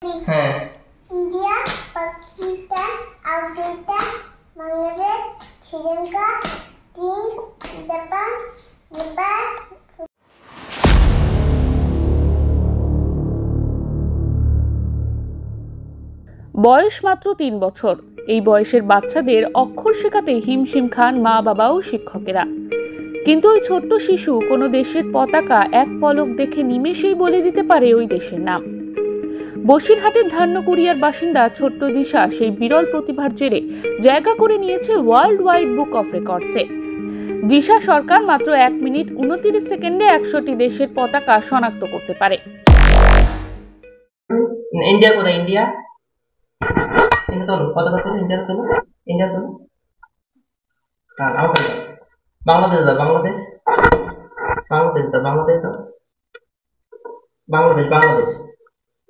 হ্যাঁ। ইন্ডিয়া, পাকিস্তান, আফগানিস্তান, বাংলাদেশ, শ্রীলঙ্কা, চীন, জাপান, নেপাল। বয়স মাত্র ৩ বছর। এই বয়সের বাচ্চাদের অক্ষর শেখাতে হিমশিম খান মা বাবা ও শিক্ষকেরা। কিন্তু ওই ছোট্ট শিশু কোনো দেশের পতাকা এক পলক দেখে নিমেষেই বলে দিতে পারে ওই দেশের নাম। বসিরহাটের ধান্যকুড়িয়ার বাসিন্দা ছোট্ট দিশা সেই বিরল প্রতিভার জেরে জায়গা করে নিয়েছে ওয়ার্ল্ড ওয়াইড বুক অফ রেকর্ডসে। দিশা সরকার মাত্র 1 মিনিট 29 সেকেন্ডে 100টি দেশের পতাকা শনাক্ত করতে পারে। ইন্ডিয়া কোথায়? ইন্ডিয়া তোলো, পতাকা তোলো, ইন্ডিয়া তোলো, ইন্ডিয়া তোলো। হ্যাঁ, আমাকে দাও। বাংলাদেশ দাও, বাংলাদেশ, বাংলাদেশ দাও, বাংলাদেশ দাও, বাংলাদেশ, বাংলাদেশ।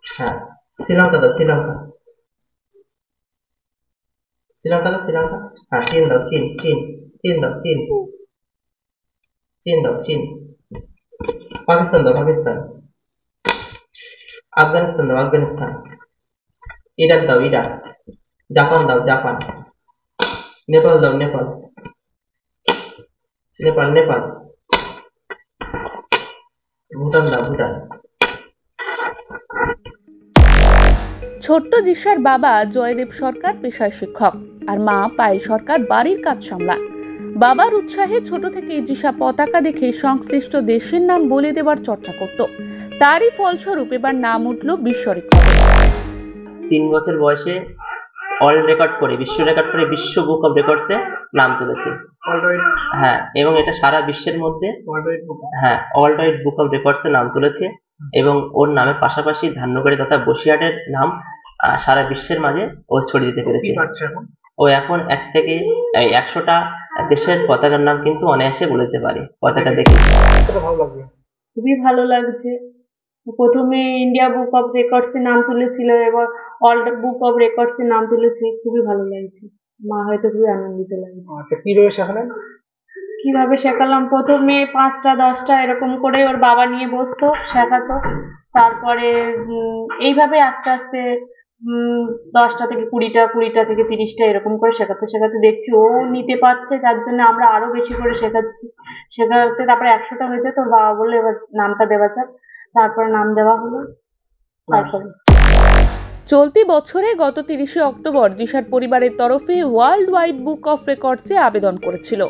হ্যাঁ, শ্রীলঙ্কা দাও, শ্রীলঙ্কা, শ্রীলঙ্কা দাও, শ্রীলঙ্কা। হ্যাঁ, চীন দাও, চীন, চীন, চীন দাও, চীন, চীন দাও, চীন। পাকিস্তান দাও, পাকিস্তান। আফগানিস্তান দাও, আফগানিস্তান। ইরাক দাও, ইরাক। জাপান দাও, জাপান। নেপাল দাও, নেপাল, নেপাল, নেপাল। ভুটান দাও, ভুটান। ছোট্ট দিশার বাবা জয়দেব সরকার পেশায় শিক্ষক, আর মা পায়েল সরকার বাড়ির কাজ সামলান। বাবার উৎসাহে ছোট থেকেই দিশা পতাকা দেখে সংশ্লিষ্ট দেশের নাম বলে দেওয়ার চর্চা করত। তারই ফলস্বরূপ এবার নাম উঠল বিশ্ব রেকর্ডে। 3 বছর বয়সে বিশ্ব রেকর্ড করে বিশ্ব বুক অফ রেকর্ডসে নাম তুলেছে। হ্যাঁ, এবং এটা সারা বিশ্বের মধ্যে ওয়ার্ল্ড ওয়াইড বুক অফ রেকর্ডসে নাম তুলেছে। এবং ওর নামের পাশাপাশি ধান্যকুড়ি তথা বসিরহাটের নাম সারা বিশ্বের মাঝে ও ছড়িয়ে দিতে পেরেছে। ও এখন 1 থেকে 100টা দেশের পতাকার নাম কিন্তু অনায়াসে বলে দিতে পারে পতাকা দেখে। খুবই ভালো লাগছে। প্রথমে ইন্ডিয়া বুক অফ রেকর্ডসে নাম তুলেছিল, এবার ওয়ার্ল্ড বুক অফ রেকর্ডসে নাম তুলেছে। খুবই ভালো লাগছে, মা হয়তো খুবই আনন্দিত লাগছে। কিভাবে শেখালেন? কিভাবে শেখালাম, প্রথমে 5টা 10টা এরকম করে ওর বাবা নিয়ে বসতো, শেখাতো। তারপরে এইভাবে আস্তে আস্তে 10টা থেকে 20টা, 20টা থেকে 30টা এরকম করে শেখাতে শেখাতে দেখছি ও নিতে পারছে, যার জন্য আমরা আরো বেশি করে শেখাচ্ছি। শেখাতে তারপরে 100টা হয়েছে, তোর বাবা বললো এবার নামটা দেওয়া যাক। তারপরে নাম দেওয়া হলো। তারপরে চলতি বছরে গত 30শে অক্টোবর দিশার পরিবারের তরফে ওয়ার্ল্ড ওয়াইড বুক অফ রেকর্ডসে আবেদন করেছিল।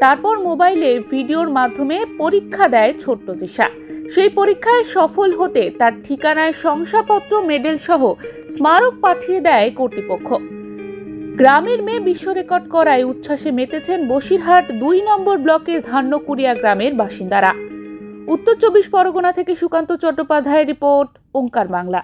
তারপর মোবাইলে ভিডিওর মাধ্যমে পরীক্ষা দেয় ছোট্ট দিশা। সেই পরীক্ষায় সফল হতে তার ঠিকানায় শংসাপত্র, মেডেল সহ স্মারক পাঠিয়ে দেয় কর্তৃপক্ষ। গ্রামের মেয়ে বিশ্ব রেকর্ড করায় উচ্ছ্বাসে মেতেছেন বসিরহাট 2 নম্বর ব্লকের ধান্যকুড়িয়া গ্রামের বাসিন্দারা। উত্তর 24 পরগনা থেকে সুকান্ত চট্টোপাধ্যায়ের রিপোর্ট, ওঙ্কার বাংলা।